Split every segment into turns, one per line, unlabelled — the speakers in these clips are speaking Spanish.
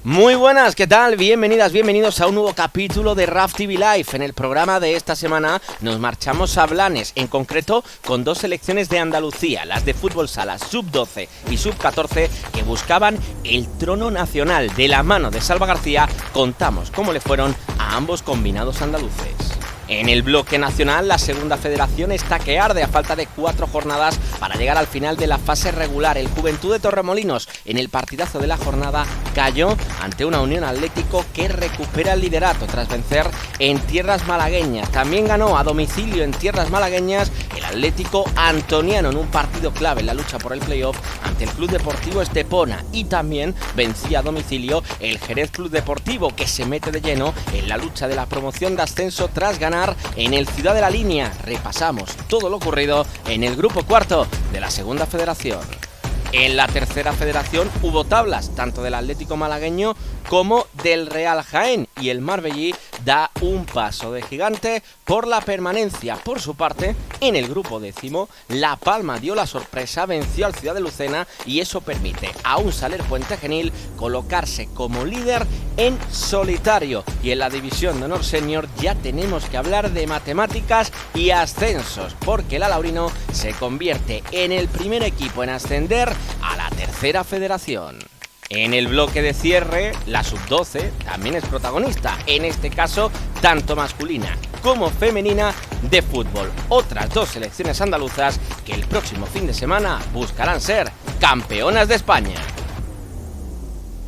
Muy buenas, ¿qué tal? Bienvenidas, bienvenidos a un nuevo capítulo de RAF TV Live. En el programa de esta semana nos marchamos a Blanes, en concreto con dos selecciones de Andalucía, las de fútbol sala sub-12 y sub-14, que buscaban el trono nacional. De la mano de Salva García contamos cómo le fueron a ambos combinados andaluces. En el bloque nacional, la segunda federación está que arde a falta de 4 jornadas para llegar al final de la fase regular. El Juventud de Torremolinos, en el partidazo de la jornada, cayó ante una Unión Atlético que recupera el liderato tras vencer en tierras malagueñas. También ganó a domicilio en tierras malagueñas el Atlético Antoniano en un partido clave en la lucha por el playoff ante el Club Deportivo Estepona, y también vencía a domicilio el Jerez Club Deportivo, que se mete de lleno en la lucha de la promoción de ascenso tras ganar en el Ciudad de la Línea. Repasamos todo lo ocurrido en el grupo cuarto de la segunda federación. En la tercera federación hubo tablas, tanto del Atlético malagueño como del Real Jaén, y el Marbellí da un paso de gigante por la permanencia. Por su parte, en el grupo décimo, La Palma dio la sorpresa, venció al Ciudad de Lucena, y eso permite a un Saler Puente Genil colocarse como líder en solitario. Y en la división de honor senior ya tenemos que hablar de matemáticas y ascensos, porque el Alaurino se convierte en el primer equipo en ascender a la tercera federación. En el bloque de cierre, la sub-12 también es protagonista, en este caso tanto masculina como femenina de fútbol. Otras dos selecciones andaluzas que el próximo fin de semana buscarán ser campeonas de España.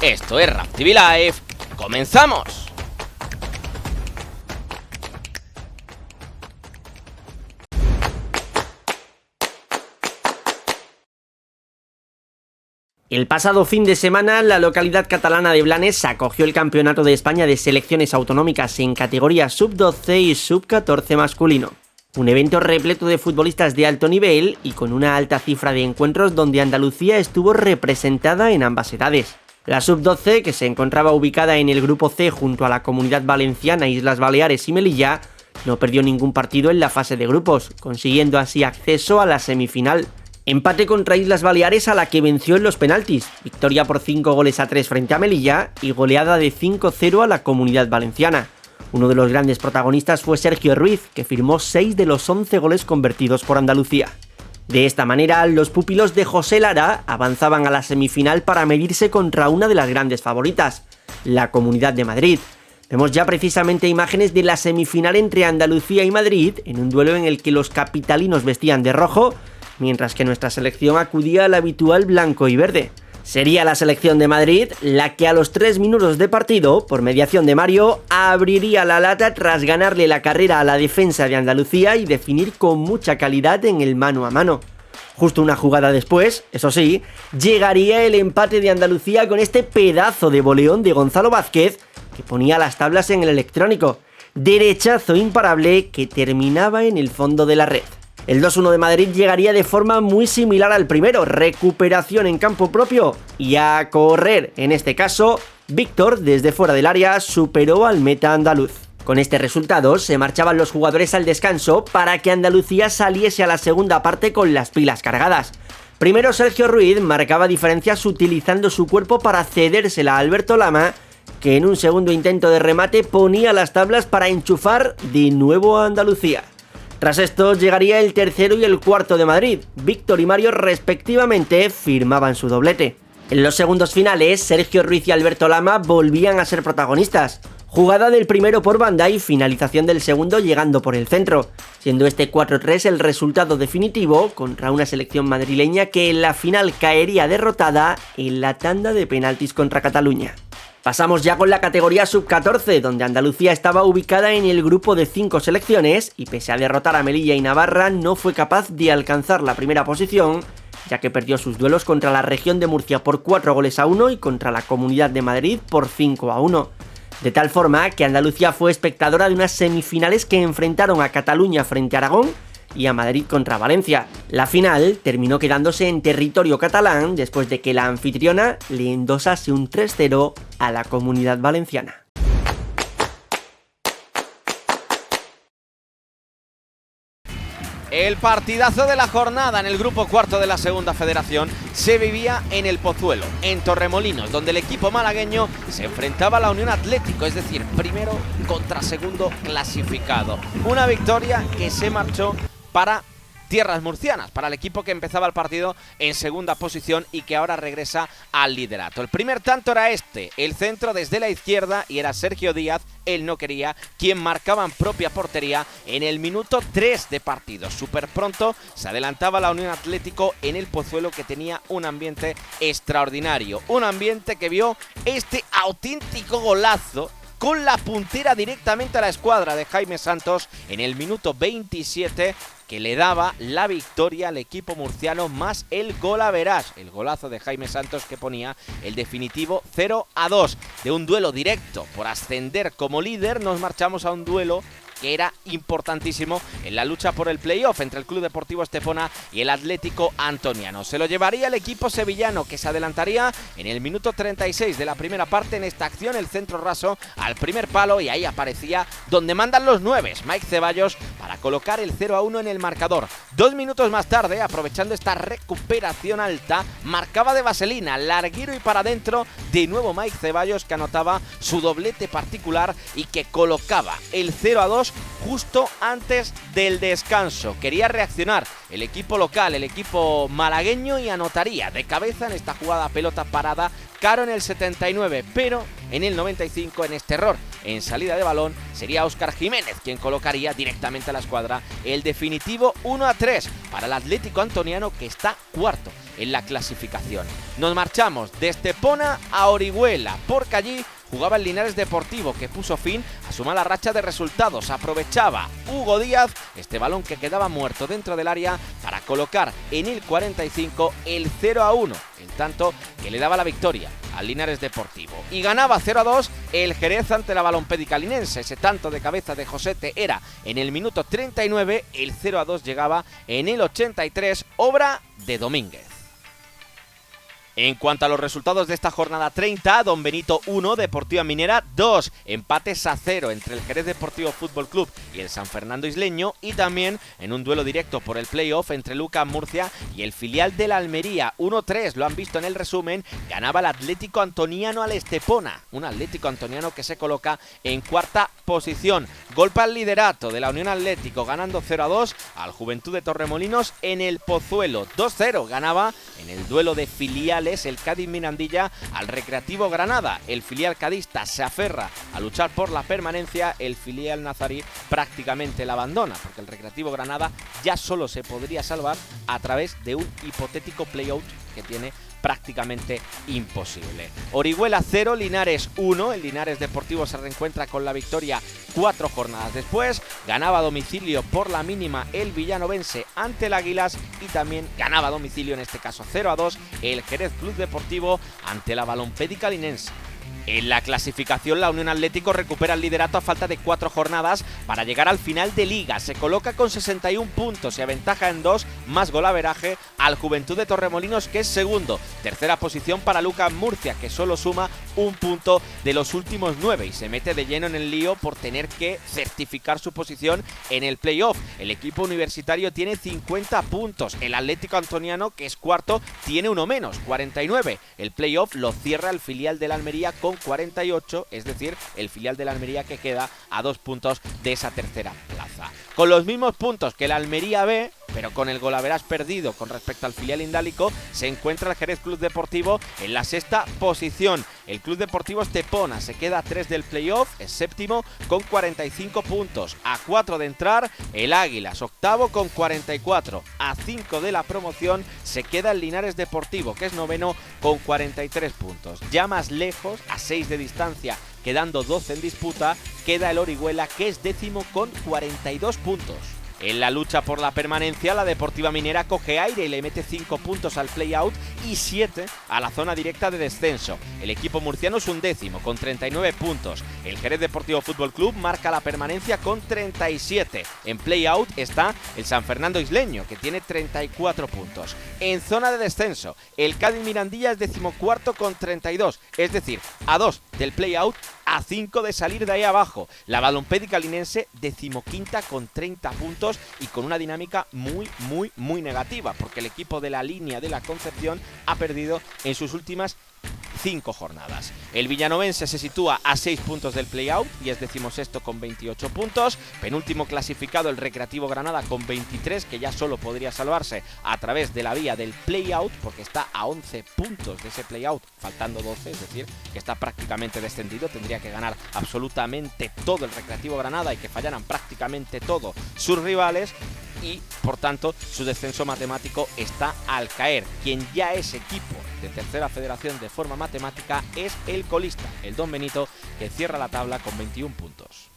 Esto es RAF TV Live, ¡comenzamos!
El pasado fin de semana, la localidad catalana de Blanes acogió el Campeonato de España de Selecciones Autonómicas en categoría sub-12 y sub-14 masculino. Un evento repleto de futbolistas de alto nivel y con una alta cifra de encuentros donde Andalucía estuvo representada en ambas edades. La sub-12, que se encontraba ubicada en el grupo C junto a la Comunidad Valenciana, Islas Baleares y Melilla, no perdió ningún partido en la fase de grupos, consiguiendo así acceso a la semifinal. Empate contra Islas Baleares, a la que venció en los penaltis, victoria por 5-3 frente a Melilla y goleada de 5-0 a la Comunidad Valenciana. Uno de los grandes protagonistas fue Sergio Ruiz, que firmó 6 de los 11 goles convertidos por Andalucía. De esta manera, los pupilos de José Lara avanzaban a la semifinal para medirse contra una de las grandes favoritas, la Comunidad de Madrid. Vemos ya precisamente imágenes de la semifinal entre Andalucía y Madrid, en un duelo en el que los capitalinos vestían de rojo, mientras que nuestra selección acudía al habitual blanco y verde. Sería la selección de Madrid la que a los 3 minutos de partido, por mediación de Mario, abriría la lata tras ganarle la carrera a la defensa de Andalucía y definir con mucha calidad en el mano a mano. Justo una jugada después, eso sí, llegaría el empate de Andalucía con este pedazo de voleón de Gonzalo Vázquez, que ponía las tablas en el electrónico. Derechazo imparable que terminaba en el fondo de la red. El 2-1 de Madrid llegaría de forma muy similar al primero, recuperación en campo propio y a correr. En este caso, Víctor, desde fuera del área, superó al meta andaluz. Con este resultado, se marchaban los jugadores al descanso para que Andalucía saliese a la segunda parte con las pilas cargadas. Primero, Sergio Ruiz marcaba diferencias utilizando su cuerpo para cedérsela a Alberto Lama, que en un segundo intento de remate ponía las tablas para enchufar de nuevo a Andalucía. Tras esto llegaría el tercero y el cuarto de Madrid. Víctor y Mario respectivamente firmaban su doblete. En los segundos finales, Sergio Ruiz y Alberto Lama volvían a ser protagonistas. Jugada del primero por banda y finalización del segundo llegando por el centro, siendo este 4-3 el resultado definitivo contra una selección madrileña que en la final caería derrotada en la tanda de penaltis contra Cataluña. Pasamos ya con la categoría sub-14, donde Andalucía estaba ubicada en el grupo de 5 selecciones y pese a derrotar a Melilla y Navarra no fue capaz de alcanzar la primera posición, ya que perdió sus duelos contra la región de Murcia por 4-1 y contra la Comunidad de Madrid por 5-1. De tal forma que Andalucía fue espectadora de unas semifinales que enfrentaron a Cataluña frente a Aragón y a Madrid contra Valencia. La final terminó quedándose en territorio catalán después de que la anfitriona le endosase un 3-0 a la Comunidad Valenciana.
El partidazo de la jornada en el grupo cuarto de la segunda federación se vivía en el Pozuelo, en Torremolinos, donde el equipo malagueño se enfrentaba a la Unión Atlético, es decir, primero contra segundo clasificado. Una victoria que se marchó para tierras murcianas, para el equipo que empezaba el partido en segunda posición y que ahora regresa al liderato. El primer tanto era el centro desde la izquierda, y era Sergio Díaz, él no quería, quien marcaba en propia portería en el minuto 3 de partido. Súper pronto se adelantaba la Unión Atlético en el Pozuelo, que tenía un ambiente extraordinario, un ambiente que vio este auténtico golazo con la puntera directamente a la escuadra de Jaime Santos en el minuto 27, que le daba la victoria al equipo murciano, más el golaverás, el golazo de Jaime Santos que ponía el definitivo 0-2. De un duelo directo por ascender como líder, nos marchamos a un duelo que era importantísimo en la lucha por el playoff entre el Club Deportivo Estepona y el Atlético Antoniano. Se lo llevaría el equipo sevillano, que se adelantaría en el minuto 36 de la primera parte en esta acción, el centro raso al primer palo, y ahí aparecía donde mandan los 9, Mike Ceballos, para colocar el 0-1 en el marcador. 2 minutos más tarde, aprovechando esta recuperación alta, marcaba de vaselina, larguero y para adentro, de nuevo Mike Ceballos, que anotaba su doblete particular y que colocaba el 0-2 justo antes del descanso. Quería reaccionar el equipo local, el equipo malagueño, y anotaría de cabeza en esta jugada pelota parada Caro en el 79, pero en el 95, en este error en salida de balón, sería Óscar Jiménez quien colocaría directamente a la escuadra el definitivo 1-3 para el Atlético Antoniano, que está cuarto en la clasificación. Nos marchamos de Estepona a Orihuela, porque allí jugaba el Linares Deportivo, que puso fin a su mala racha de resultados. Aprovechaba Hugo Díaz este balón que quedaba muerto dentro del área para colocar en el 45 el 0-1, el tanto que le daba la victoria al Linares Deportivo. Y ganaba 0-2 el Jerez ante la Balompédica linense. Ese tanto de cabeza de Josete era en el minuto 39, el 0-2 llegaba en el 83, obra de Domínguez. En cuanto a los resultados de esta jornada 30, Don Benito 1, Deportiva Minera 2, empates a 0 entre el Jerez Deportivo Fútbol Club y el San Fernando Isleño, y también en un duelo directo por el playoff entre Lucas Murcia y el filial de la Almería. 1-3, lo han visto en el resumen, ganaba el Atlético Antoniano al Estepona, un Atlético Antoniano que se coloca en cuarta posición. Golpe al liderato de la Unión Atlético, ganando 0-2 al Juventud de Torremolinos en el Pozuelo. 2-0 ganaba en el duelo de filiales el Cádiz Mirandilla al Recreativo Granada. El filial cadista se aferra a luchar por la permanencia, el filial nazarí prácticamente la abandona, porque el Recreativo Granada ya solo se podría salvar a través de un hipotético playout que tiene prácticamente imposible. Orihuela 0, Linares 1, el Linares Deportivo se reencuentra con la victoria 4 jornadas después, ganaba a domicilio por la mínima el villanovense ante el Águilas, y también ganaba a domicilio, en este caso 0-2, el Jerez Club Deportivo ante la Balompédica linense. En la clasificación, la Unión Atlético recupera el liderato a falta de 4 jornadas para llegar al final de liga. Se coloca con 61 puntos y aventaja en 2, más golaveraje, al Juventud de Torremolinos, que es segundo. Tercera posición para Lucas Murcia, que solo suma un punto de los últimos 9 y se mete de lleno en el lío por tener que certificar su posición en el playoff. El equipo universitario tiene 50 puntos. El Atlético Antoniano, que es cuarto, tiene uno menos, 49. El playoff lo cierra el filial de la Almería con 48, es decir, el filial de la Almería que queda a 2 puntos de esa tercera plaza. Con los mismos puntos que la Almería B, pero con el golaveras perdido con respecto al filial indálico, se encuentra el Jerez Club Deportivo en la sexta posición. El Club Deportivo Estepona se queda a 3 del playoff, es séptimo con 45 puntos. A 4 de entrar, el Águilas, octavo con 44. A 5 de la promoción se queda el Linares Deportivo, que es noveno con 43 puntos. Ya más lejos, a 6 de distancia, quedando 12 en disputa, queda el Orihuela, que es décimo con 42 puntos. En la lucha por la permanencia, la Deportiva Minera coge aire y le mete 5 puntos al play-out y 7 a la zona directa de descenso. El equipo murciano es undécimo con 39 puntos. El Jerez Deportivo Fútbol Club marca la permanencia con 37. En play-out está el San Fernando Isleño, que tiene 34 puntos. En zona de descenso, el Cádiz Mirandilla es decimocuarto con 32, es decir, a 2 del play-out, a 5 de salir de ahí abajo. La Balompédica linense 15ª con 30 puntos y con una dinámica muy negativa, porque el equipo de la línea de la Concepción ha perdido en sus últimas 5 jornadas. El villanovense se sitúa a 6 puntos del play-out y es 16º con 28 puntos. Penúltimo clasificado el Recreativo Granada con 23, que ya solo podría salvarse a través de la vía del play-out, porque está a 11 puntos de ese play-out, faltando 12, es decir, que está prácticamente descendido. Tendría que ganar absolutamente todo el Recreativo Granada y que fallaran prácticamente todo sus rivales, y por tanto su descenso matemático está al caer. Quien ya es equipo de tercera federación de forma matemática es el colista, el Don Benito, que cierra la tabla con 21 puntos.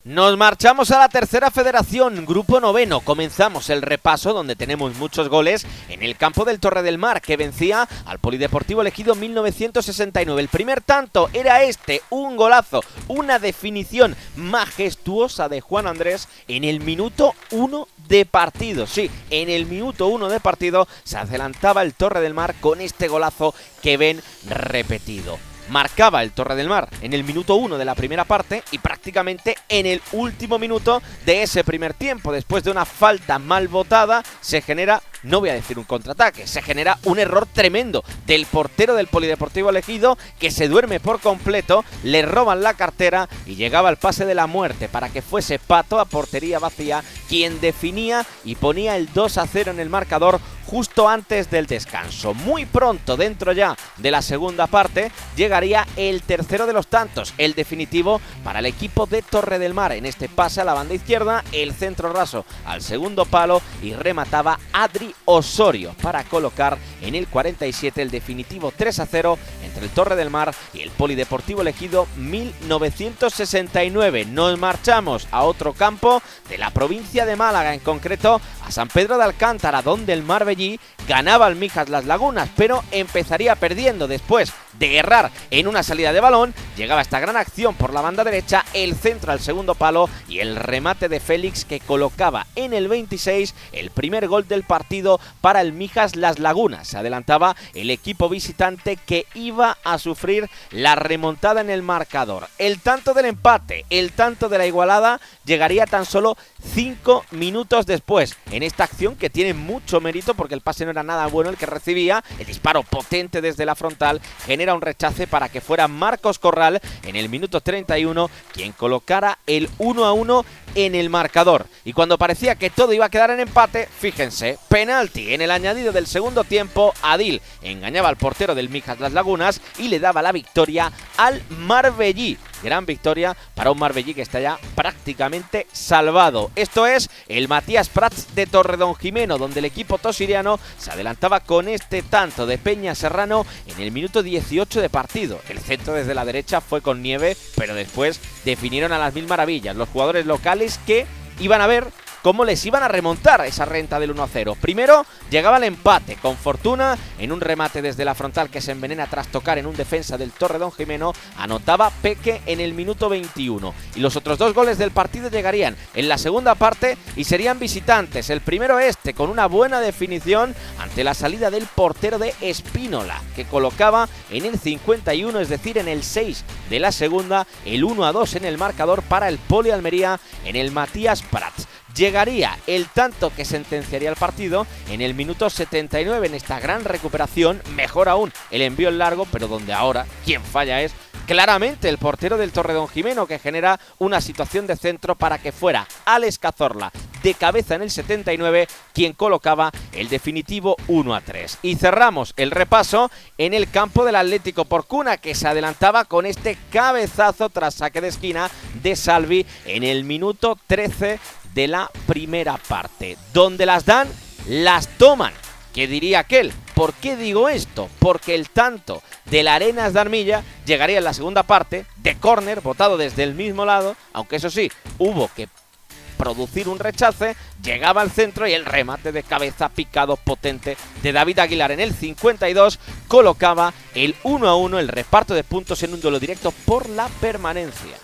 Nos marchamos a la tercera federación, grupo noveno. Comenzamos el repaso donde tenemos muchos goles en el campo del Torre del Mar, que vencía al Polideportivo Ejido 1969. El primer tanto era un golazo, una definición majestuosa de Juan Andrés en el minuto 1 de partido. Sí, en el minuto 1 de partido se adelantaba el Torre del Mar con este golazo que ven repetido. Marcaba el Torre del Mar en el minuto 1 de la primera parte y prácticamente en el último minuto de ese primer tiempo. Después de una falta mal botada se genera, no voy a decir un contraataque, se genera un error tremendo del portero del Polideportivo Ejido, que se duerme por completo, le roban la cartera y llegaba el pase de la muerte para que fuese Pato, a portería vacía, quien definía y ponía el 2-0 en el marcador justo antes del descanso. Muy pronto, dentro ya de la segunda parte, llegaría el tercero de los tantos, el definitivo para el equipo de Torre del Mar. En este pase a la banda izquierda, el centro raso al segundo palo y remataba Adri Osorio para colocar en el 47 el definitivo 3-0 entre el Torre del Mar y el Polideportivo Ejido 1969. Nos marchamos a otro campo de la provincia de Málaga, en concreto a San Pedro de Alcántara, donde el Marbellí ganaba al Mijas Las Lagunas, pero empezaría perdiendo después de errar en una salida de balón. Llegaba esta gran acción por la banda derecha, el centro al segundo palo y el remate de Félix, que colocaba en el 26 el primer gol del partido para el Mijas Las Lagunas. Se adelantaba el equipo visitante, que iba a sufrir la remontada en el marcador. El tanto del empate, el tanto de la igualada, llegaría tan solo 5 minutos después, en esta acción que tiene mucho mérito porque el pase no era nada bueno el que recibía. El disparo potente desde la frontal genera un rechace para que fuera Marcos Corral en el minuto 31 quien colocara el 1-1 en el marcador. Y cuando parecía que todo iba a quedar en empate, fíjense, penalti en el añadido del segundo tiempo. Adil engañaba al portero del Mijas Las Lagunas y le daba la victoria al Marbellí. Gran victoria para un Marbellí que está ya prácticamente salvado. Esto es el Matías Prats de Torredonjimeno, donde el equipo tosiriano se adelantaba con este tanto de Peña Serrano en el minuto 18 de partido. El centro desde la derecha fue con Nieve, pero después definieron a las mil maravillas los jugadores locales, que iban a ver cómo les iban a remontar esa renta del 1-0. Primero llegaba el empate con Fortuna en un remate desde la frontal que se envenena tras tocar en un defensa del Torredonjimeno. Anotaba Peque en el minuto 21 y los otros dos goles del partido llegarían en la segunda parte y serían visitantes. El primero con una buena definición ante la salida del portero de Espínola, que colocaba en el 51, es decir, en el 6 de la segunda, el 1-2 en el marcador para el Poli Almería en el Matías Prats. Llegaría el tanto que sentenciaría el partido en el minuto 79 en esta gran recuperación. Mejor aún el envío en largo, pero donde ahora quien falla es claramente el portero del Torredonjimeno, que genera una situación de centro para que fuera Alex Cazorla de cabeza en el 79 quien colocaba el definitivo 1-3. Y cerramos el repaso en el campo del Atlético Porcuna, que se adelantaba con este cabezazo tras saque de esquina de Salvi en el minuto 13 de la primera parte. Donde las dan, las toman. ¿Qué diría aquel? ¿Por qué digo esto? Porque el tanto de la Arenas de Armilla llegaría en la segunda parte, de córner, botado desde el mismo lado, aunque eso sí, hubo que producir un rechace, llegaba al centro y el remate de cabeza picado potente de David Aguilar en el 52 colocaba el 1-1, el reparto de puntos en un duelo directo por la permanencia.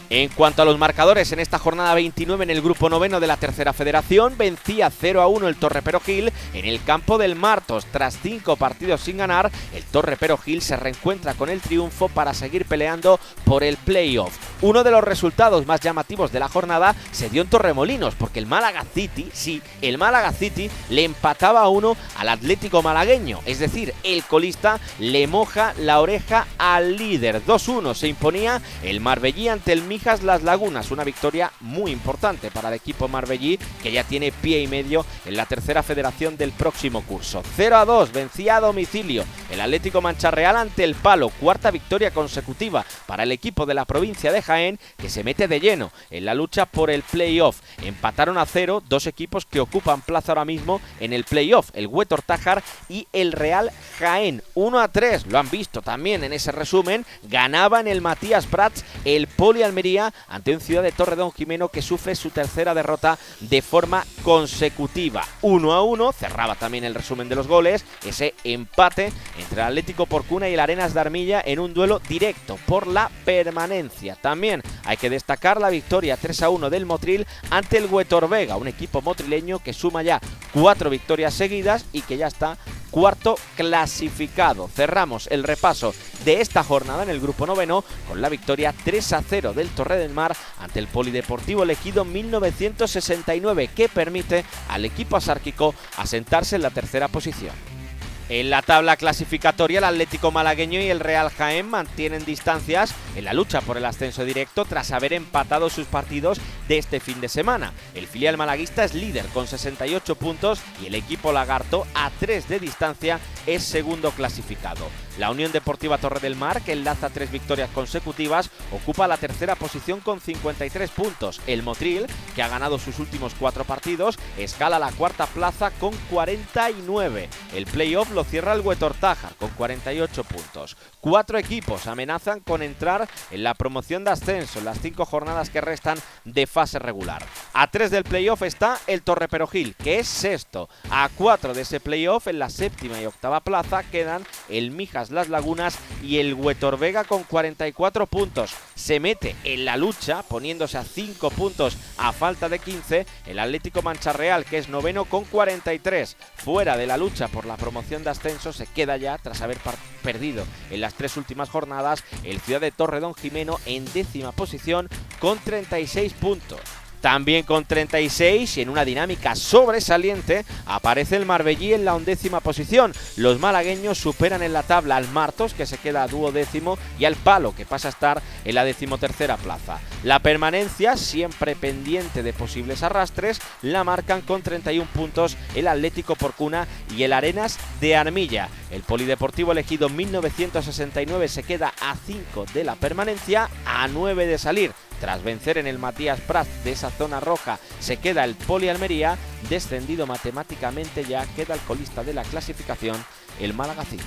En cuanto a los marcadores, en esta jornada 29 en el grupo noveno de la tercera federación, vencía 0-1 el Torre Perogil en el campo del Martos. Tras 5 partidos sin ganar, el Torre Perogil se reencuentra con el triunfo para seguir peleando por el playoff. Uno de los resultados más llamativos de la jornada se dio en Torremolinos, porque el Málaga City, le empataba a 1 al Atlético malagueño. Es decir, el colista le moja la oreja al líder. 2-1 se imponía el Marbellí ante el Mijas Las Lagunas, una victoria muy importante para el equipo marbellí, que ya tiene pie y medio en la tercera federación del próximo curso. 0-2 vencía a domicilio el Atlético Mancha-Real ante el Palo, cuarta victoria consecutiva para el equipo de la provincia de Jaén, que se mete de lleno en la lucha por el playoff. Empataron a 0 dos equipos que ocupan plaza ahora mismo en el playoff, el Huétor Tájar y el Real Jaén. 1-3, lo han visto también en ese resumen, ganaba en el Matías Prats el Poli Almería ante un Ciudad de Torredonjimeno que sufre su tercera derrota de forma consecutiva. 1-1, cerraba también el resumen de los goles, ese empate entre el Atlético Porcuna y el Arenas de Armilla en un duelo directo por la permanencia. También hay que destacar la victoria 3-1 del Motril ante el Huétor Vega, un equipo motrileño que suma ya 4 victorias seguidas y que ya está cuarto clasificado. Cerramos el repaso de esta jornada en el grupo noveno con la victoria 3-0 del Torre del Mar ante el Polideportivo Ejido 1969, que permite al equipo asárquico asentarse en la tercera posición. En la tabla clasificatoria, el Atlético malagueño y el Real Jaén mantienen distancias en la lucha por el ascenso directo tras haber empatado sus partidos de este fin de semana. El filial malaguista es líder con 68 puntos y el equipo lagarto, a 3 de distancia, es segundo clasificado. La Unión Deportiva Torre del Mar, que enlaza 3 victorias consecutivas, ocupa la tercera posición con 53 puntos. El Motril, que ha ganado sus últimos 4 partidos, escala la cuarta plaza con 49. El playoff lo cierra el Huétor Tájar con 48 puntos. 4 equipos amenazan con entrar en la promoción de ascenso en las 5 jornadas que restan de fase regular. A 3 del playoff está el Torre Perogil, que es sexto. A 4 de ese playoff, en la séptima y octava plaza, quedan el Mijas Las Lagunas y el Huétor Vega con 44 puntos. Se mete en la lucha, poniéndose a 5 puntos a falta de 15, el Atlético Mancha-Real, que es noveno con 43. Fuera de la lucha por la promoción de ascenso se queda ya, tras haber perdido en las 3 últimas jornadas, el Ciudad de Torredonjimeno en décima posición con 36 puntos. También con 36 y en una dinámica sobresaliente aparece el Marbellí en la 11ª posición. Los malagueños superan en la tabla al Martos, que se queda a 12º, y al Palo, que pasa a estar en la 13ª plaza. La permanencia, siempre pendiente de posibles arrastres, la marcan con 31 puntos el Atlético Porcuna y el Arenas de Armilla. El Polideportivo Ejido 1969 se queda a 5 de la permanencia, a 9 de salir. Tras vencer en el Matías Prats de esa zona roja, se queda el Poli Almería. Descendido matemáticamente ya queda el colista de la clasificación, el Málaga City.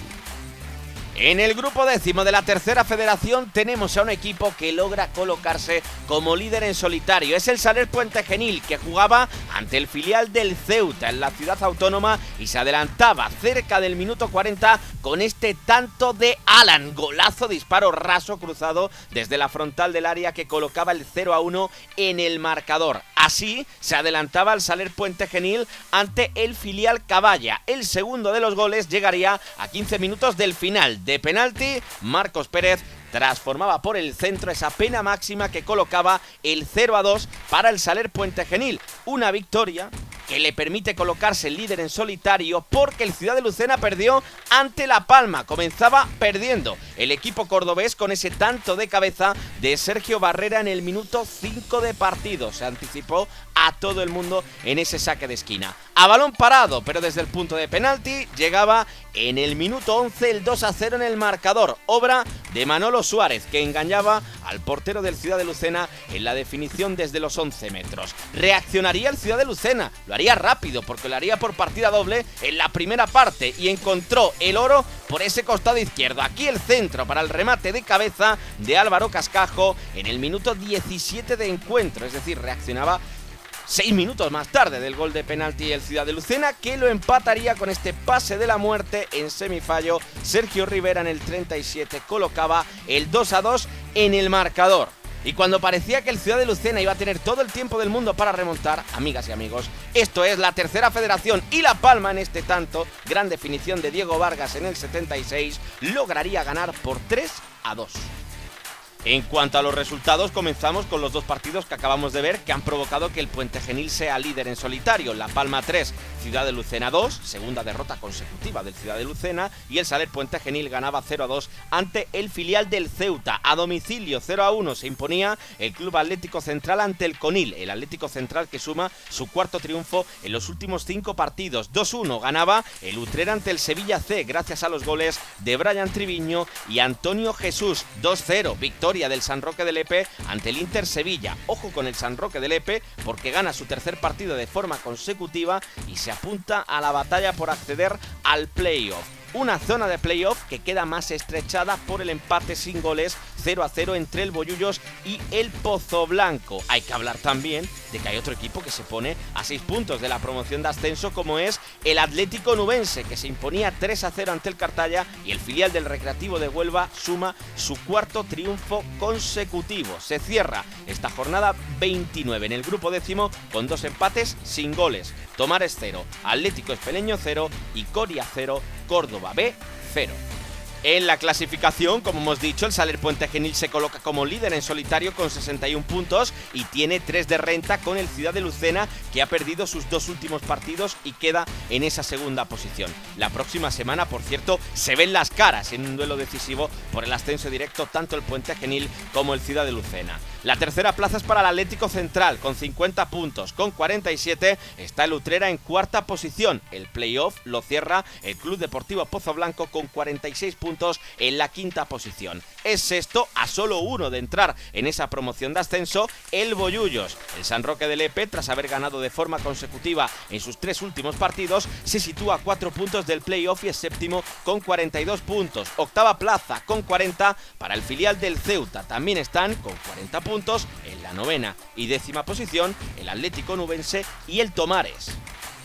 En el grupo décimo de la tercera federación tenemos a un equipo que logra colocarse como líder en solitario. Es el Saler Puente Genil, que jugaba ante el filial del Ceuta en la ciudad autónoma y se adelantaba cerca del minuto 40 con este tanto de Alan. Golazo, disparo raso cruzado desde la frontal del área que colocaba el 0-1 en el marcador. Así se adelantaba el Saler Puente Genil ante el filial Caballa. El segundo de los goles llegaría a 15 minutos del final. De penalti, Marcos Pérez transformaba por el centro esa pena máxima que colocaba el 0-2 para el Saler Puente Genil. Una victoria que le permite colocarse líder en solitario, porque el Ciudad de Lucena perdió ante La Palma. Comenzaba perdiendo el equipo cordobés con ese tanto de cabeza de Sergio Barrera en el minuto 5 de partido. Se anticipó a todo el mundo en ese saque de esquina. A balón parado, pero desde el punto de penalti, llegaba en el minuto 11 el 2-0 en el marcador. Obra de Manolo Suárez, que engañaba al portero del Ciudad de Lucena en la definición desde los 11 metros. Reaccionaría el Ciudad de Lucena, lo haría rápido porque lo haría por partida doble en la primera parte y encontró el oro por ese costado izquierdo. Aquí el centro para el remate de cabeza de Álvaro Cascajo en el minuto 17 de encuentro, es decir, reaccionaba 6 minutos más tarde del gol de penalti el Ciudad de Lucena, que lo empataría con este pase de la muerte en semifallo. Sergio Rivera en el 37 colocaba el 2-2 en el marcador. Y cuando parecía que el Ciudad de Lucena iba a tener todo el tiempo del mundo para remontar, amigas y amigos, esto es la Tercera Federación y La Palma en este tanto, gran definición de Diego Vargas en el 76, lograría ganar por 3-2. En cuanto a los resultados, comenzamos con los dos partidos que acabamos de ver que han provocado que el Puente Genil sea líder en solitario. La Palma 3, Ciudad de Lucena 2, segunda derrota consecutiva del Ciudad de Lucena, y el Saler Puente Genil ganaba 0-2 ante el filial del Ceuta. A domicilio 0-1 se imponía el Club Atlético Central ante el Conil, el Atlético Central que suma su cuarto triunfo en los últimos 5 partidos. 2-1 ganaba el Utrera ante el Sevilla C gracias a los goles de Brian Triviño y Antonio Jesús. 2-0, victoria del San Roque de Lepe ante el Inter Sevilla. Ojo con el San Roque de Lepe porque gana su tercer partido de forma consecutiva y se apunta a la batalla por acceder al playoff. Una zona de playoff que queda más estrechada por el empate sin goles 0-0 entre el Bollullos y el Pozoblanco. Hay que hablar también de que hay otro equipo que se pone a 6 puntos de la promoción de ascenso, como es el Atlético Nubense, que se imponía 3-0 ante el Cartaya, y el filial del Recreativo de Huelva suma su cuarto triunfo consecutivo. Se cierra esta jornada 29 en el grupo décimo con 2 empates sin goles. Tomares 0, Atlético Espeleño 0 y Coria 0, Córdoba B 0. En la clasificación, como hemos dicho, el Saler Puente Genil se coloca como líder en solitario con 61 puntos y tiene 3 de renta con el Ciudad de Lucena, que ha perdido sus 2 últimos partidos y queda en esa segunda posición. La próxima semana, por cierto, se ven las caras en un duelo decisivo por el ascenso directo tanto el Puente Genil como el Ciudad de Lucena. La tercera plaza es para el Atlético Central con 50 puntos. Con 47 está el Utrera en cuarta posición. El playoff lo cierra el Club Deportivo Pozoblanco con 46 puntos en la quinta posición. Es sexto a solo 1 de entrar en esa promoción de ascenso el Bollullos. El San Roque de Lepe, tras haber ganado de forma consecutiva en sus 3 últimos partidos, se sitúa a 4 puntos del playoff y es séptimo con 42 puntos. Octava plaza con 40 para el filial del Ceuta. También están con 40 puntos en la novena y décima posición el Atlético Nubense y el Tomares.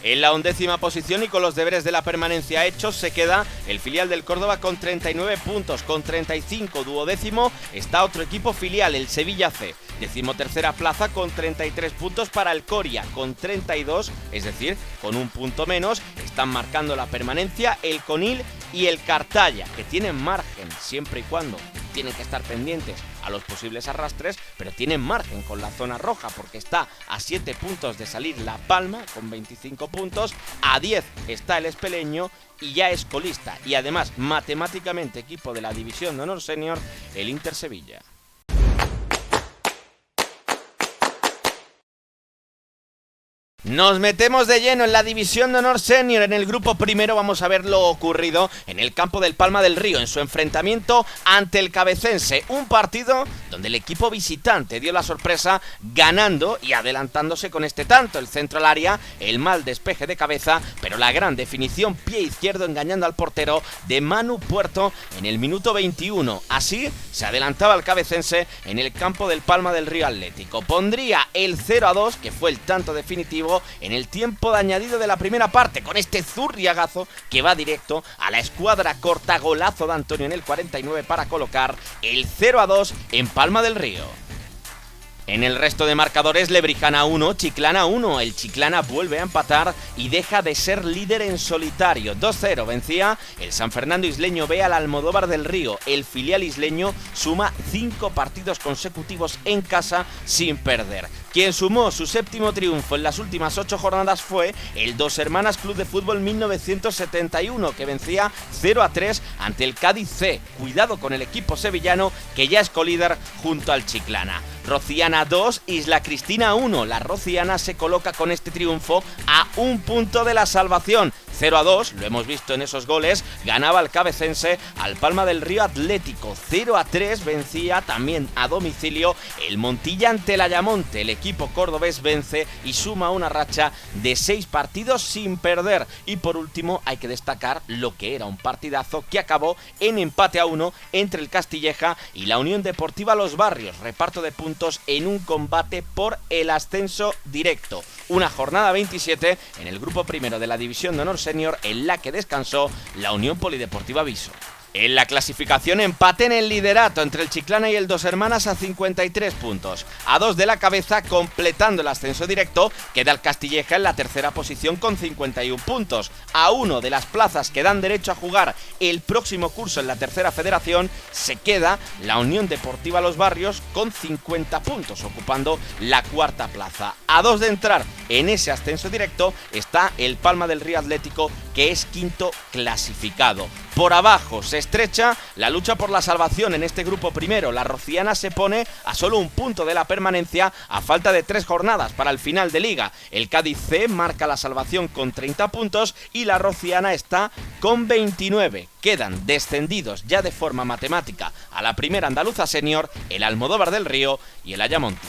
En la 11ª posición y con los deberes de la permanencia hechos se queda el filial del Córdoba con 39 puntos. Con 35, duodécimo, está otro equipo filial, el Sevilla C. 13ª plaza con 33 puntos para el Coria. Con 32, es decir, con un punto menos, están marcando la permanencia el Conil y el Cartaya, que tienen margen siempre y cuando tienen que estar pendientes a los posibles arrastres, pero tienen margen con la zona roja porque está a 7 puntos de salir La Palma con 25 puntos, a 10 está el Espeleño y ya es colista y además matemáticamente equipo de la División de Honor Senior el Inter Sevilla. Nos metemos de lleno en la División de Honor Senior. En el grupo primero vamos a ver lo ocurrido en el campo del Palma del Río en su enfrentamiento ante el Cabecense. Un partido donde el equipo visitante dio la sorpresa ganando y adelantándose con este tanto. El centro al área, el mal despeje de cabeza, pero la gran definición pie izquierdo engañando al portero de Manu Puerto en el minuto 21. Así se adelantaba el Cabecense en el campo del Palma del Río Atlético. Pondría el 0-2, que fue el tanto definitivo en el tiempo de añadido de la primera parte, con este zurriagazo que va directo a la escuadra corta. Golazo de Antonio en el 49 para colocar el 0-2 en Palma del Río. En el resto de marcadores, Lebrijana 1, Chiclana 1. El Chiclana vuelve a empatar y deja de ser líder en solitario. 2-0 vencía el San Fernando Isleño B al Almodóvar del Río. El filial isleño suma 5 partidos consecutivos en casa sin perder. Quien sumó su séptimo triunfo en las últimas 8 jornadas fue el Dos Hermanas Club de Fútbol 1971, que vencía 0-3 ante el Cádiz C. Cuidado con el equipo sevillano, que ya es colíder junto al Chiclana. Rociana 2, Isla Cristina 1. La Rociana se coloca con este triunfo a 1 punto de la salvación. 0-2, lo hemos visto en esos goles, ganaba el Cabecense al Palma del Río Atlético. 0-3 vencía también a domicilio el Montilla ante el Ayamonte. El equipo cordobés vence y suma una racha de 6 partidos sin perder. Y por último hay que destacar lo que era un partidazo que acabó en empate a 1 entre el Castilleja y la Unión Deportiva Los Barrios. Reparto de puntos en un combate por el ascenso directo. Una jornada 27 en el grupo primero de la División de Honor Senior en la que descansó la Unión Polideportiva Viso. En la clasificación, empate en el liderato entre el Chiclana y el Dos Hermanas a 53 puntos. A 2 de la cabeza, completando el ascenso directo, queda el Castilleja en la tercera posición con 51 puntos. A 1 de las plazas que dan derecho a jugar el próximo curso en la tercera federación, se queda la Unión Deportiva Los Barrios con 50 puntos, ocupando la cuarta plaza. A 2 de entrar en ese ascenso directo está el Palma del Río Atlético, que es quinto clasificado. Por abajo se estrecha la lucha por la salvación en este grupo primero. La Rociana se pone a solo un punto de la permanencia a falta de 3 jornadas para el final de liga. El Cádiz C marca la salvación con 30 puntos y la Rociana está con 29. Quedan descendidos ya de forma matemática a la primera andaluza senior el Almodóvar del Río y el Ayamonte.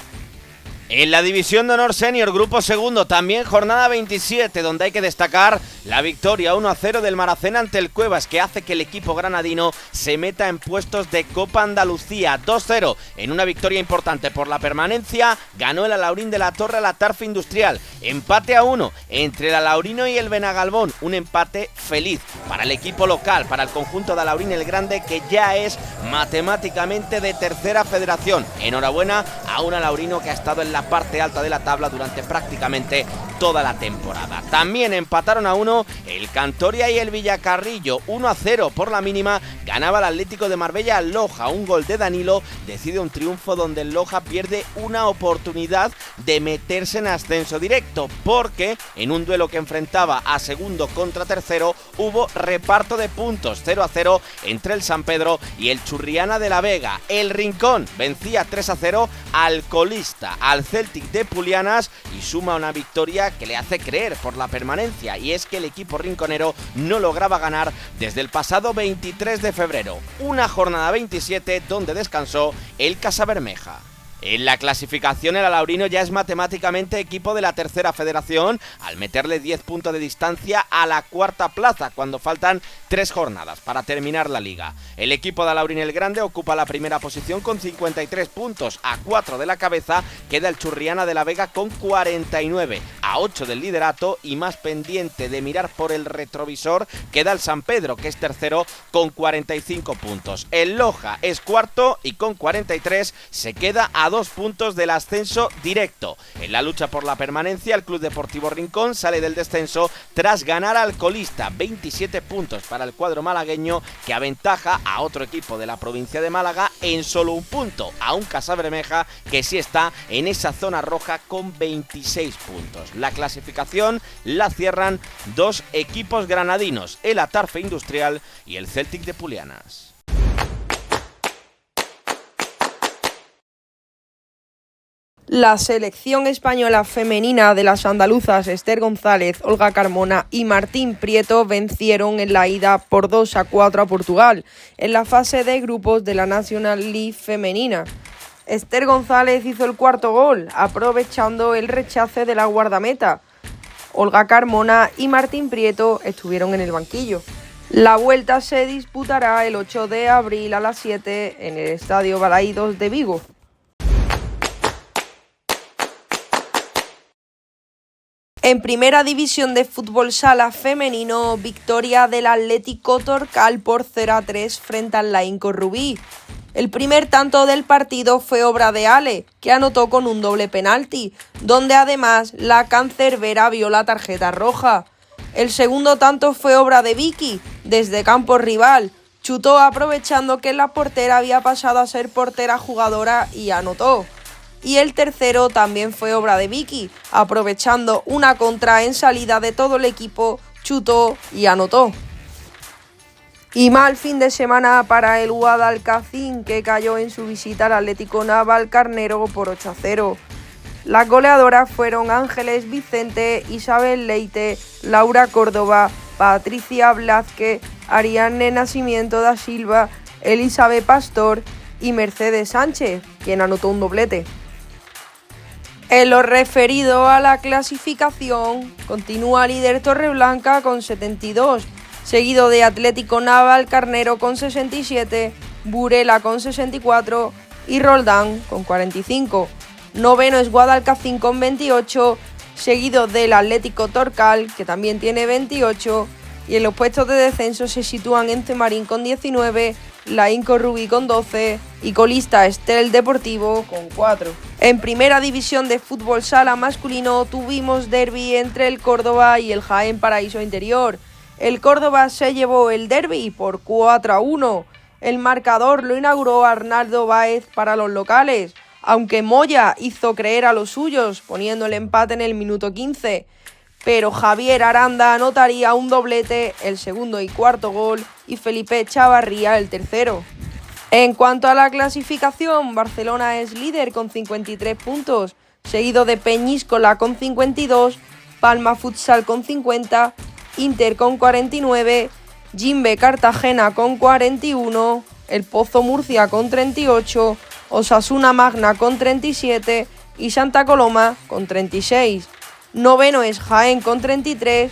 En la División de Honor Senior, grupo segundo, también jornada 27, donde hay que destacar la victoria 1-0 del Maracena ante el Cuevas, que hace que el equipo granadino se meta en puestos de Copa Andalucía. 2-0 en una victoria importante por la permanencia, ganó el Alaurín de la Torre a la Tarfe Industrial. Empate a 1 entre el Alaurino y el Benagalbón, un empate feliz para el equipo local, para el conjunto de Alaurín el Grande, que ya es matemáticamente de tercera federación. Enhorabuena a un alaurino que ha estado en la parte alta de la tabla durante prácticamente toda la temporada. También empataron a 1 el Cantoria y el Villacarrillo. 1-0 por la mínima ganaba el Atlético de Marbella al Loja. Un gol de Danilo decide un triunfo donde el Loja pierde una oportunidad de meterse en ascenso directo, porque en un duelo que enfrentaba a segundo contra tercero hubo reparto de puntos. 0-0 entre el San Pedro y el Churriana de la Vega. El Rincón vencía 3-0 al colista, al Celtic de Pulianas, y suma una victoria que le hace creer por la permanencia, y es que el equipo rinconero no lograba ganar desde el pasado 23 de febrero, una jornada 27 donde descansó el Casabermeja. En la clasificación, el alaurino ya es matemáticamente equipo de la tercera federación al meterle 10 puntos de distancia a la cuarta plaza cuando faltan 3 jornadas para terminar la liga. El equipo de Alaurín el Grande ocupa la primera posición con 53 puntos. A 4 de la cabeza queda el Churriana de la Vega con 49. A 8 del liderato, y más pendiente de mirar por el retrovisor, queda el San Pedro, que es tercero con 45 puntos. El Loja es cuarto y con 43 se queda a 2 puntos del ascenso directo. En la lucha por la permanencia, el Club Deportivo Rincón sale del descenso tras ganar al colista. 27 puntos para el cuadro malagueño, que aventaja a otro equipo de la provincia de Málaga en solo un punto, a un Casabermeja que sí está en esa zona roja con 26 puntos. La clasificación la cierran 2 equipos granadinos, el Atarfe Industrial y el Celtic de Pulianas.
La selección española femenina de las andaluzas Esther González, Olga Carmona y Martín Prieto vencieron en la ida por 2-4 a Portugal en la fase de grupos de la National League femenina. Esther González hizo el cuarto gol, aprovechando el rechace de la guardameta. Olga Carmona y Martín Prieto estuvieron en el banquillo. La vuelta se disputará el 8 de abril a las 7 en el Estadio Balaídos de Vigo. En primera división de fútbol sala femenino, victoria del Atlético Torcal por 0-3 frente al Laínco Rubí. El primer tanto del partido fue obra de Ale, que anotó con un doble penalti, donde además la cancerbera vio la tarjeta roja. El segundo tanto fue obra de Vicky, desde campo rival. Chutó aprovechando que la portera había pasado a ser portera jugadora y anotó. Y el tercero también fue obra de Vicky, aprovechando una contra en salida de todo el equipo, chutó y anotó. Y mal fin de semana para el Guadalcacín, que cayó en su visita al Atlético Navalcarnero por 8-0. Las goleadoras fueron Ángeles Vicente, Isabel Leite, Laura Córdoba, Patricia Blázquez, Ariadne Nacimiento da Silva, Elizabeth Pastor y Mercedes Sánchez, quien anotó un doblete. En lo referido a la clasificación, continúa líder Torreblanca con 72, seguido de Atlético Navalcarnero con 67, Burela con 64 y Roldán con 45. Noveno es Guadalcacín con 28, seguido del Atlético Torcal, que también tiene 28, y en los puestos de descenso se sitúan Ence Marín con 19, la Incorrubí con 12 y colista Estel Deportivo con 4. En primera división de fútbol sala masculino tuvimos derbi entre el Córdoba y el Jaén Paraíso Interior. El Córdoba se llevó el derbi por 4-1. El marcador lo inauguró Arnaldo Báez para los locales, aunque Moya hizo creer a los suyos poniendo el empate en el minuto 15. Pero Javier Aranda anotaría un doblete, el segundo y cuarto gol, y Felipe Chavarría el tercero. En cuanto a la clasificación, Barcelona es líder con 53 puntos, seguido de Peñíscola con 52, Palma Futsal con 50, Inter con 49, Jimbe Cartagena con 41, El Pozo Murcia con 38, Osasuna Magna con 37 y Santa Coloma con 36. Noveno es Jaén con 33,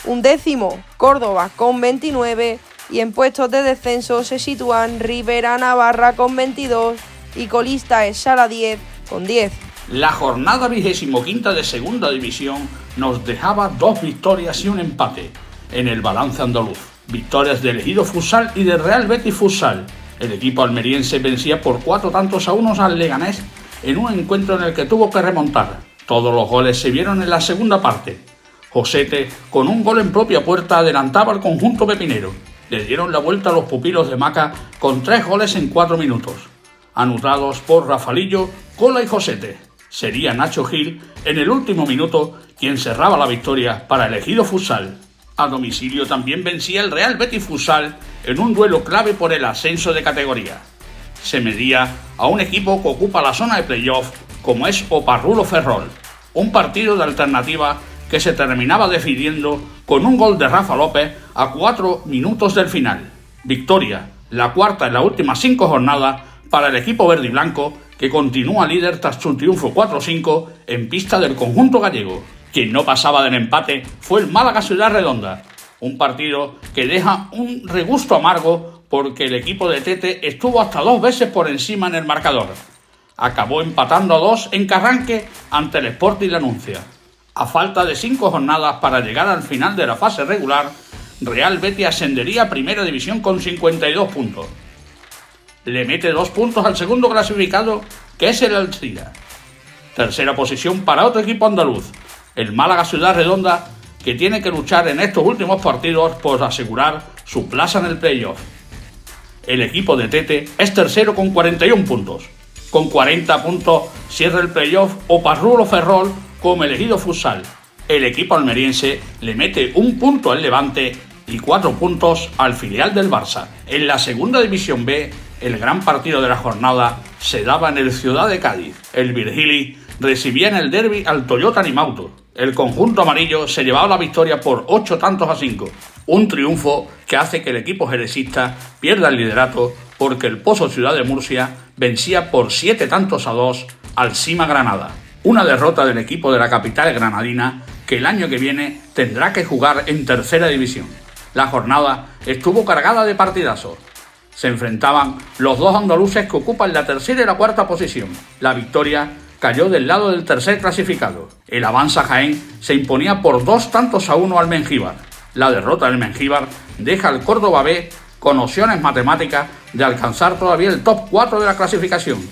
undécimo Córdoba con 29 y en puestos de descenso se sitúan Rivera Navarra con 22 y colista es Sala 10 con 10.
La jornada 25ª de segunda división nos dejaba 2 victorias y un empate en el balance andaluz. Victorias del Ejido Futsal y del Real Betis Futsal. El equipo almeriense vencía por 4-1 al Leganés en un encuentro en el que tuvo que remontar. Todos los goles se vieron en la segunda parte. Josete, con un gol en propia puerta, adelantaba al conjunto pepinero. Le dieron la vuelta a los pupilos de Maca con 3 goles en 4 minutos, anotados por Rafalillo, Cola y Josete. Sería Nacho Gil, en el último minuto, quien cerraba la victoria para el Ejido Futsal. A domicilio también vencía el Real Betis Futsal en un duelo clave por el ascenso de categoría. Se medía a un equipo que ocupa la zona de playoff, como es Oparrulo Ferrol, un partido de alternativa que se terminaba decidiendo con un gol de Rafa López a 4 minutos del final. Victoria, la cuarta en las últimas 5 jornadas para el equipo verde y blanco, que continúa líder tras su triunfo 4-5 en pista del conjunto gallego. Quien no pasaba del empate fue el Málaga Ciudad Redonda, un partido que deja un regusto amargo porque el equipo de Tete estuvo hasta 2 veces por encima en el marcador. Acabó empatando a 2 en Carranque ante el Sporting La Nuncia. A falta de 5 jornadas para llegar al final de la fase regular, Real Betis ascendería a Primera División con 52 puntos. Le mete 2 puntos al segundo clasificado, que es el Alcira. Tercera posición para otro equipo andaluz, el Málaga Ciudad Redonda, que tiene que luchar en estos últimos partidos por asegurar su plaza en el playoff. El equipo de Tete es tercero con 41 puntos. Con 40 puntos cierra el playoff Oparrulo Ferrol como el Ejido Futsal. El equipo almeriense le mete 1 punto al Levante y 4 puntos al filial del Barça. En la segunda división B, el gran partido de la jornada se daba en el Ciudad de Cádiz. El Virgili recibía en el derbi al Toyota Animauto. El conjunto amarillo se llevaba la victoria por 8-5. Un triunfo que hace que el equipo jerezista pierda el liderato porque el Pozo Ciudad de Murcia vencía por 7-2 al Sima Granada. Una derrota del equipo de la capital granadina que el año que viene tendrá que jugar en tercera división. La jornada estuvo cargada de partidazos. Se enfrentaban los 2 andaluces que ocupan la tercera y la cuarta posición. La victoria cayó del lado del tercer clasificado. El Avanza Jaén se imponía por 2-1 al Mengíbar. La derrota del Mengíbar deja al Córdoba B con opciones matemáticas de alcanzar todavía el top 4 de la clasificación,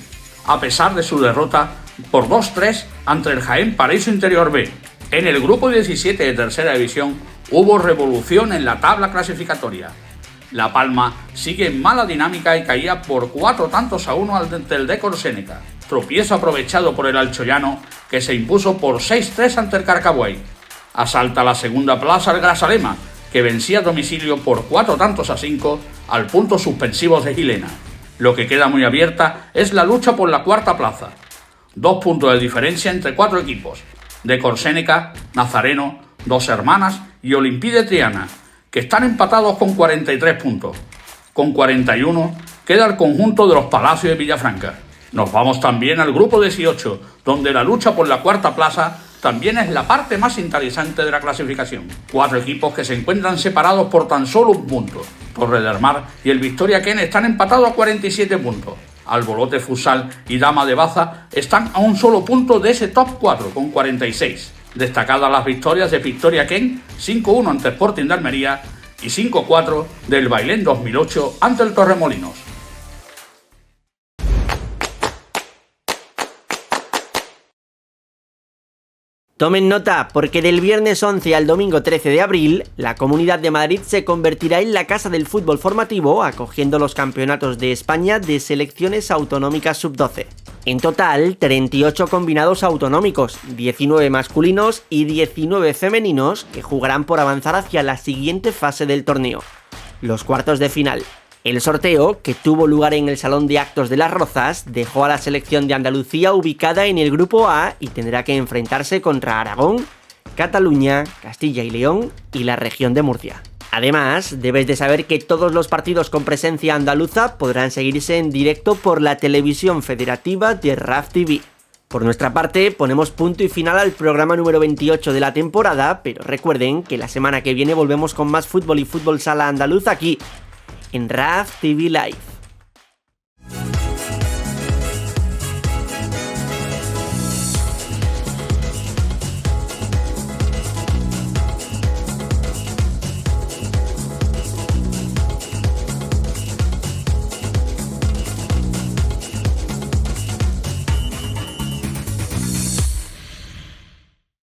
a pesar de su derrota por 2-3 ante el Jaén Paraíso Interior B. En el grupo 17 de tercera división hubo revolución en la tabla clasificatoria. La Palma sigue en mala dinámica y caía por 4-1 ante el Decor Séneca. Tropiezo aprovechado por el Alchoyano, que se impuso por 6-3 ante el Carcabuey. Asalta la segunda plaza el Grazalema, que vencía a domicilio por 4-5 al punto suspensivos de Gilena. Lo que queda muy abierta es la lucha por la cuarta plaza. 2 puntos de diferencia entre 4 equipos: Decor Séneca, Nazareno, Dos Hermanas y Olimpide Triana, que están empatados con 43 puntos. Con 41 queda el conjunto de los Palacios de Villafranca. Nos vamos también al grupo 18, donde la lucha por la cuarta plaza también es la parte más interesante de la clasificación. 4 equipos que se encuentran separados por tan solo 1 punto. Torre del Mar y el Victoria Ken están empatados a 47 puntos. Albolote Futsal y Dama de Baza están a un solo punto de ese top 4 con 46. Destacadas las victorias de Victoria Ken 5-1 ante Sporting de Almería y 5-4 del Bailén 2008 ante el Torremolinos.
Tomen nota, porque del viernes 11 al domingo 13 de abril, la Comunidad de Madrid se convertirá en la casa del fútbol formativo, acogiendo los campeonatos de España de selecciones autonómicas sub-12. En total, 38 combinados autonómicos, 19 masculinos y 19 femeninos, que jugarán por avanzar hacia la siguiente fase del torneo, los cuartos de final. El sorteo, que tuvo lugar en el Salón de Actos de Las Rozas, dejó a la selección de Andalucía ubicada en el Grupo A y tendrá que enfrentarse contra Aragón, Cataluña, Castilla y León y la región de Murcia. Además, debes de saber que todos los partidos con presencia andaluza podrán seguirse en directo por la televisión federativa de RAF TV. Por nuestra parte, ponemos punto y final al programa número 28 de la temporada, pero recuerden que la semana que viene volvemos con más fútbol y fútbol sala andaluz aquí, en RAF TV Live.